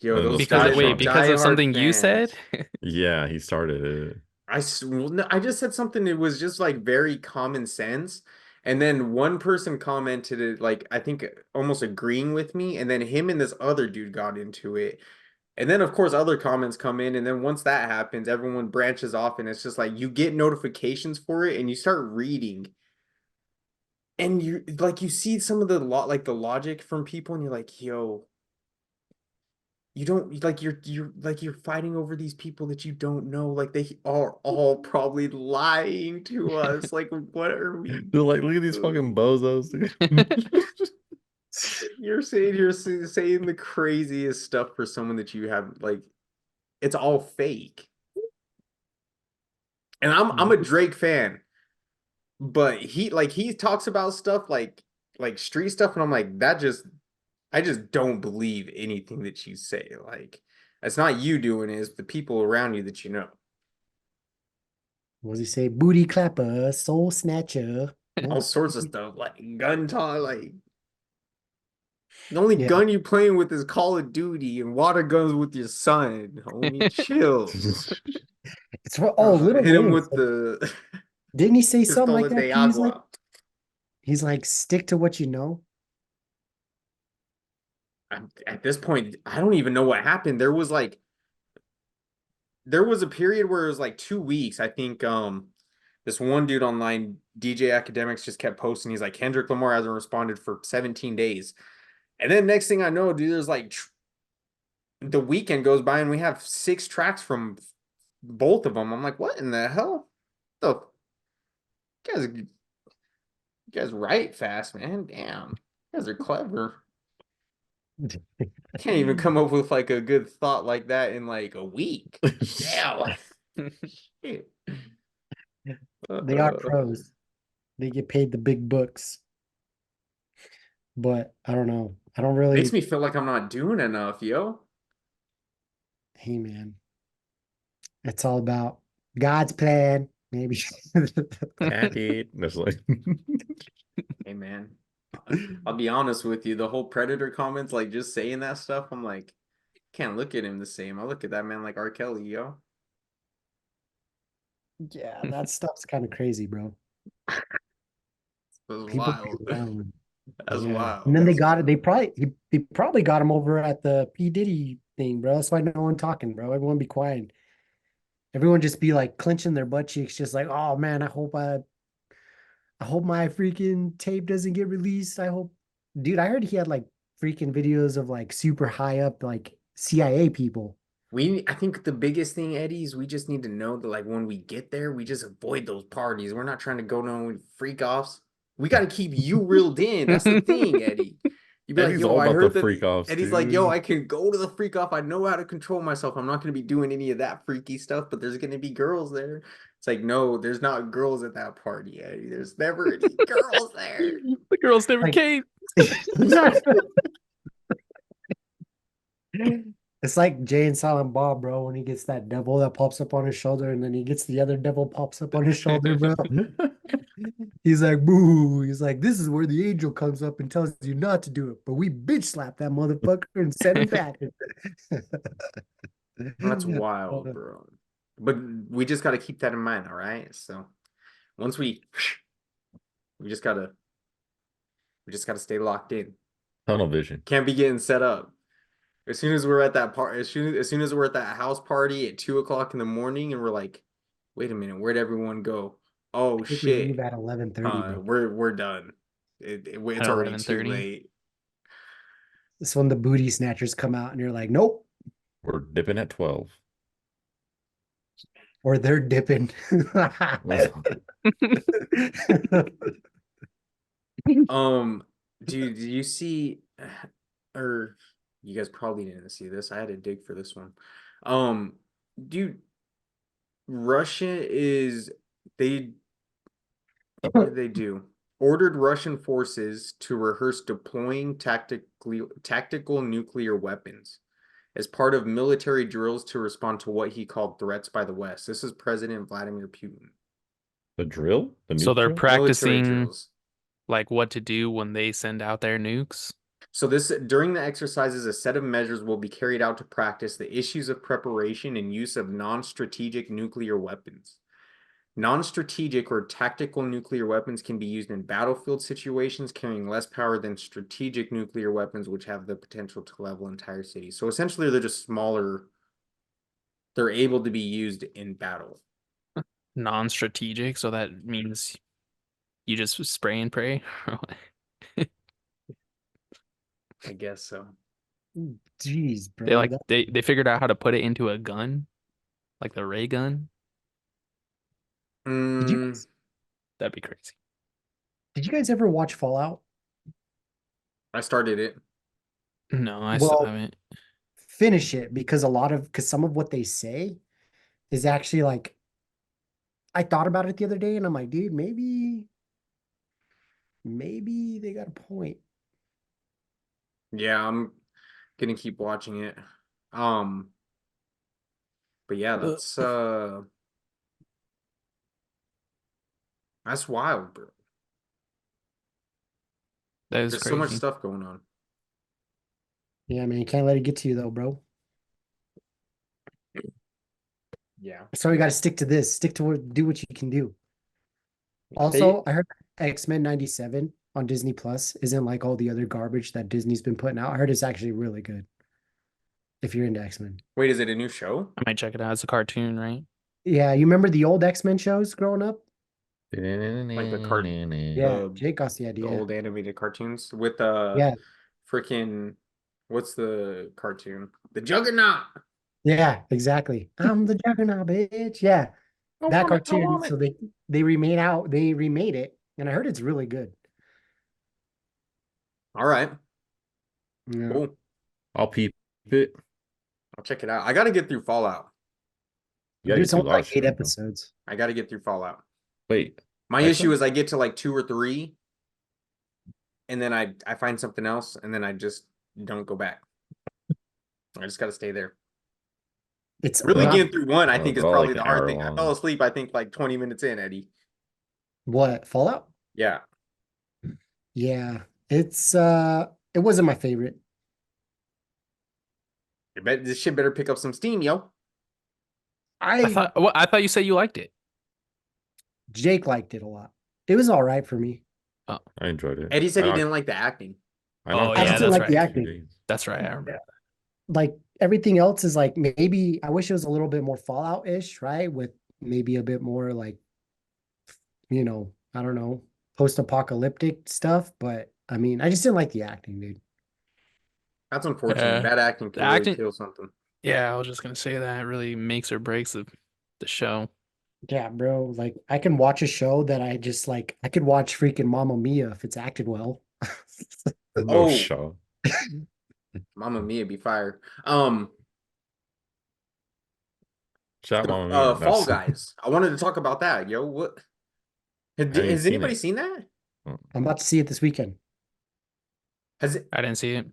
Yo, And those those guys screenshots. are because of diehard something you said? fans. Yeah, he started it. Well, no, I just said something that was just like very common sense. And then one person commented it, like, I think almost agreeing with me. And then him and this other dude got into it. And then, of course, other comments come in. And then once that happens, everyone branches off. And it's just like you get notifications for it and you start reading. And you see some of the the logic from people, and you're like, yo. You don't like you're fighting over these people that you don't know. Like they are all probably lying to us. Like what are we They're like, look at these fucking doing? bozos, dude. You're saying the craziest stuff for someone that you have like it's all fake. And I'm a Drake fan, but he talks about stuff like street stuff, and I'm like, I just don't believe anything that you say. Like, it's not you doing it, it's the people around you that you know. What does he say? Booty clapper, soul snatcher. All sorts of stuff, like gun talk, like the only Yeah. gun you playing with is Call of Duty and water guns with your son, homie. Chill. It's for Little Hit him Wayne with said- the Didn't he say something Pistola like that? de Too? Agua. He's like, stick to what you know. At this point, I don't even know what happened. There was a period where it was like 2 weeks. I think this one dude online, DJ Academics, just kept posting. He's like, Kendrick Lamar hasn't responded for 17 days. And then next thing I know, dude, there's like the weekend goes by and we have 6 tracks from both of them. I'm like, what in the hell? The you guys write fast, man. Damn. You guys are clever. Can't even come up with like a good thought like that in like a week. Damn. Shit. They are pros. They get paid the big bucks. But I don't know. I don't really. Makes me feel like I'm not doing enough, yo. Hey, man. It's all about God's plan. Maybe. Daddy. That's like Hey, man. I'll be honest with you. The whole Predator comments, like just saying that stuff, I'm like, can't look at him the same. I look at that man like R. Kelly, yo. Yeah, that stuff's kind of crazy, bro. That's People wild. get down. That's Yeah. wild. And then they got it. They probably got him over at the P. Diddy thing, bro. That's why no one talking, bro. Everyone be quiet. Everyone just be like clenching their butt cheeks, just like, oh man, I hope my freaking tape doesn't get released. I hope, dude, I heard he had like freaking videos of like super high up like CIA people. I think the biggest thing, Eddie, is we just need to know that like when we get there, we just avoid those parties. We're not trying to go to no freak offs. We got to keep you reeled in. That's the thing, Eddie. You'd be like, Eddie's yo, all I about heard the that. freak offs, Eddie's like, yo, dude. I can go to the freak off. I know how to control myself. I'm not going to be doing any of that freaky stuff, but there's going to be girls there. It's like, no, there's not girls at that party, Eddie. There's never any girls there. The girls never Like- came. It's like Jay and Silent Bob, bro, when he gets that devil that pops up on his shoulder and then he gets the other devil pops up on his shoulder, bro. He's like, boo. He's like, this is where the angel comes up and tells you not to do it. But we bitch slap that motherfucker and send him back. That's wild, bro. But we just got to keep that in mind, all right? So once we just gotta stay locked in. Tunnel vision. Can't be getting set up. As soon as we're at that part, as soon as we're at that house party at 2 o'clock in the morning, and we're like, wait a minute, where'd everyone go? Oh I think we shit, leave at 11:30, bro. we're done. It's At already too 11:30? late. It's when the booty snatchers come out and you're like, nope. We're dipping at 12. Or they're dipping. Do you see, or you guys probably didn't see this. I had to dig for this one. Dude, Russia is they what did they do? Ordered Russian forces to rehearse deploying tactical nuclear weapons as part of military drills to respond to what he called threats by the West. This is President Vladimir Putin. The drill? The So nuke they're drill? Military practicing drills. like what to do when they send out their nukes. So during the exercises, a set of measures will be carried out to practice the issues of preparation and use of non-strategic nuclear weapons. Non-strategic or tactical nuclear weapons can be used in battlefield situations, carrying less power than strategic nuclear weapons, which have the potential to level entire cities. So essentially, they're just smaller. They're able to be used in battle. Non-strategic, so that means you just spray and pray. I guess so. Jeez, bro. They like they figured out how to put it into a gun, like the ray gun. Did you guys, That'd be crazy. did you guys ever watch Fallout? I started it. No, I still Well, haven't. finish it because some of what they say is actually like I thought about it the other day and I'm like, dude, maybe they got a point. Yeah, I'm gonna keep watching it. Um, but yeah, that's wild, bro. That is There's so much crazy. stuff going on. Yeah, man, you can't let it get to you though, bro. Yeah. So you got to stick to this. Stick to do what you can do. They Also, I heard X-Men 97 on Disney Plus isn't like all the other garbage that Disney's been putting out. I heard it's actually really good if you're into X-Men. wait, is it a new show? I might check it out. It's a cartoon, right? Yeah, you remember the old X-Men shows growing up? Like Yeah, the Jake got the the idea. old animated cartoons with Yeah, freaking what's the cartoon? The Juggernaut. yeah, exactly. I'm the Juggernaut, bitch. Yeah, I that want it. I cartoon. want So it. they remade it, and I heard it's really good. All right, Yeah, cool. I'll peep it. I'll check it out. I got to get through Fallout. You gotta dude, get it's through only a lot like of 8 shit, bro. episodes. I got to get through Fallout. Wait, My issue X-Men? is I get to like 2 or 3, and then I find something else, and then I just don't go back. I just got to stay there. It's Really not getting through one, I Oh, think, it's is all probably like the an hard hour thing. I fell long. asleep, I think, like 20 minutes in, Eddie. what Fallout. Yeah. Yeah, it wasn't my favorite. This shit better pick up some steam, yo. I I thought you said you liked it. Jake liked it a lot. It was all right for me. Oh, I enjoyed it. Eddie said I he knocked, didn't like the acting. I Oh, knocked I it yeah, just out didn't in that's like the right. like 2 acting. days. That's right. I remember. Like everything else is like maybe I wish it was a little bit more Fallout-ish, right? With maybe a bit more like, I don't know, post-apocalyptic stuff. But I mean, I just didn't like the acting, dude. That's unfortunate. Yeah. Bad acting The can really acting. kill something. Yeah, I was just gonna say that really makes or breaks the show. Yeah, bro. Like I can watch a show that I could watch freaking Mamma Mia if it's acted well. No Oh, shot. Mamma Mia be fired. Shot Mama Mia. No, Fall Guys. I wanted to talk about that, yo. What I haven't has seen anybody it. seen that? Oh, I'm about to see it this weekend. Has it? I didn't see it.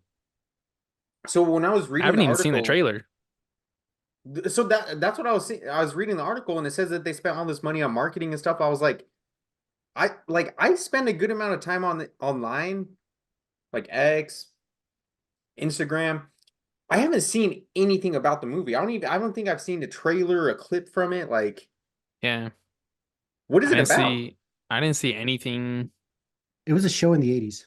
So when I was I reading haven't the even seen the article, trailer. so that's what I was seeing. I was reading the article and it says that they spent all this money on marketing and stuff. I was like, I spend a good amount of time online, like X, Instagram. I haven't seen anything about the movie. I don't think I've seen a trailer, a clip from it. Like, Yeah. what is I it didn't about? see I didn't see anything. It was a show in the 80s.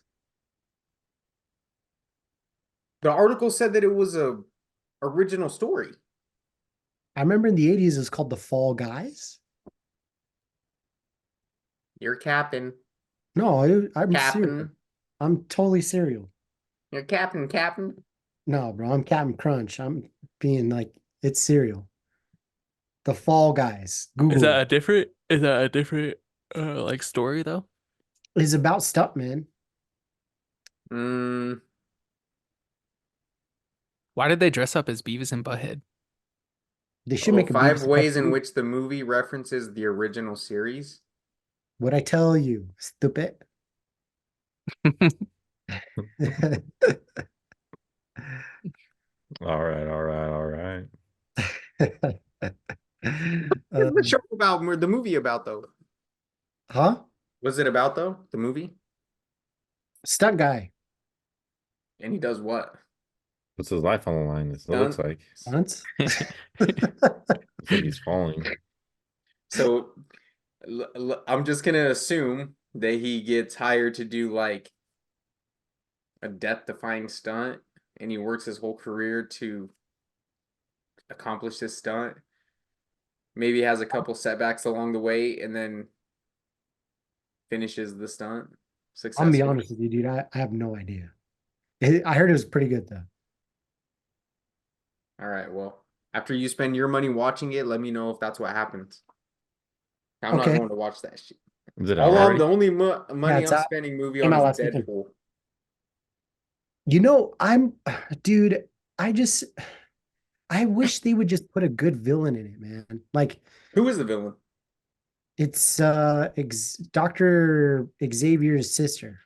The article said that it was a original story. I remember in the 80s it was called The Fall Guys. You're capping, No, I'm serious. capping. I'm totally serial. You're capping. No, bro, I'm Captain Crunch. I'm being like, it's cereal. The Fall Guys. Google it. Is that a different like story though? It's about Stuntman. Mm, Why did they dress up as Beavis and Butthead? They should oh, make a 5 Beavis and ways in Butthead. which the movie references the original series. What'd I tell you, stupid? all right, all right, all right. What's the show about? The movie about though? Huh? Was it about though? The movie? Stunt guy. And he does what? Puts his life on the line. It looks like. Stunts? Looks like he's falling. So I'm just gonna assume that he gets hired to do like a death-defying stunt, and he works his whole career to accomplish this stunt. Maybe has a couple setbacks along the way, and then finishes the stunt I'm gonna be successfully. honest with you, dude. I have no idea. I heard it was pretty good though. All right, well, after you spend your money watching it, let me know if that's what happens. I'm not Okay. going to watch that shit. Is it out already? The only money it's I'm out. spending movie Came on out is last weekend. Deadpool. You know, dude, I just, I wish they would just put a good villain in it, man. Like, Who is the villain? it's Dr. Xavier's sister.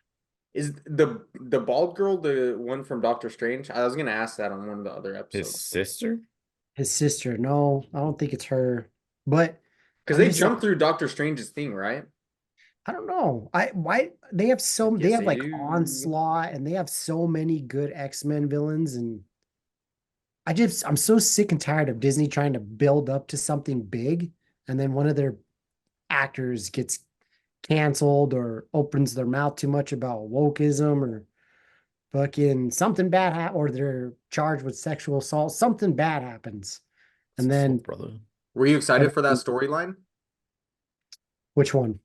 Is the bald girl the one from Doctor Strange? I was gonna ask that on one of the other His episodes. sister? His sister. No, I don't think it's her. But Because I'm they just like, jumped through Doctor Strange's thing, right? I don't know. Why they have I they guess have they like do. Onslaught and they have so many good X-Men villains, and I'm so sick and tired of Disney trying to build up to something big and then one of their actors gets canceled or opens their mouth too much about wokeism or fucking something bad or they're charged with sexual assault. Something bad happens. And So, then brother. Were you excited for that everything- storyline? which one?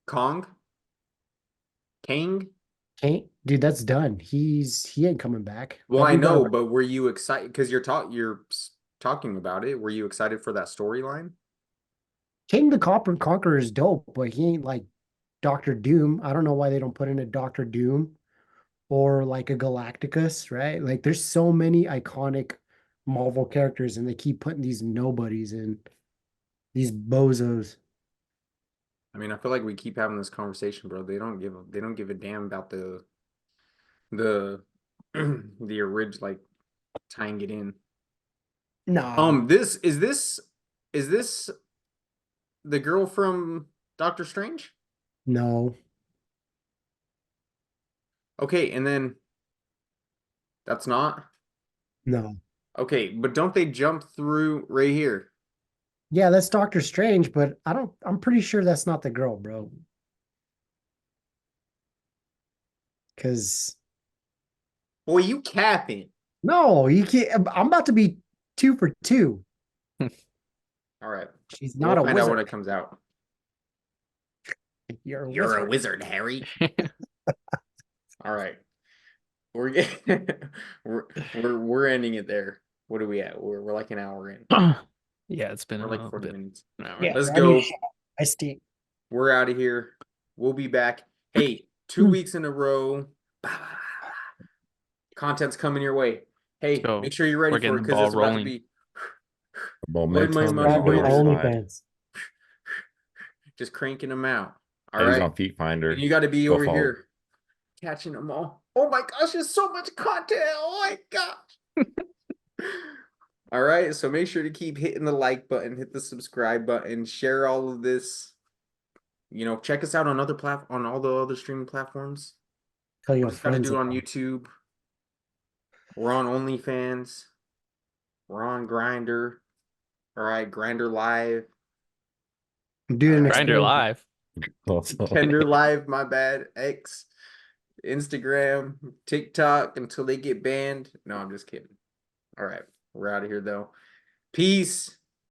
Kong? Kang? Can't, dude, that's done. He ain't coming back. Well, That'd I be done. know, but were you excited? Because talking about it. Were you excited for that storyline? King the Copper Conqueror is dope, but he ain't like Doctor Doom. I don't know why they don't put in a Doctor Doom or like a Galacticus, right? Like there's so many iconic Marvel characters and they keep putting these nobodies in, these bozos. I mean, I feel like we keep having this conversation, bro. They don't give a damn about the the original, like tying it in. Nah, This is this the girl from Doctor Strange? no, Okay, and then that's not no. okay, but don't they jump through right here? Yeah, that's Doctor Strange, but I'm pretty sure that's not the girl, bro. Because Boy, you capping. no, you can't. I'm about to be 2 for 2. All right, She's we'll not a find out when wizard. it comes out. You're a You're a wizard. wizard, Harry. All right, we're getting, we're ending it there. What are we at? We're like an hour in. Yeah, it's been We're a like little 40 bit. minutes. An hour. Yeah, Let's I need a go. shot. I stink. We're out of here. We'll be back. Hey, 2 weeks in a row. Content's coming your way. Hey, So make sure you're ready we're for getting it the because ball it's about to rolling. be. Where'd my Momentum money is Gotta on do your my go? side. OnlyFans. Just cranking them out. All He's right. on Feet Finder. And you got to be Go over follow. here catching them all. Oh my gosh, there's so much content. Oh my gosh. All right. So make sure to keep hitting the like button, hit the subscribe button, share all of this. Check us out on on all the other streaming platforms. Tell We your just got to friends do it on about it. YouTube. We're on OnlyFans. We're on Grinder. All right, Grinder Live. I'm doing an All right. Grinder experiment. live. Tender Live, my bad. X, Instagram, TikTok until they get banned. No, I'm just kidding. All right, we're out of here though. Peace.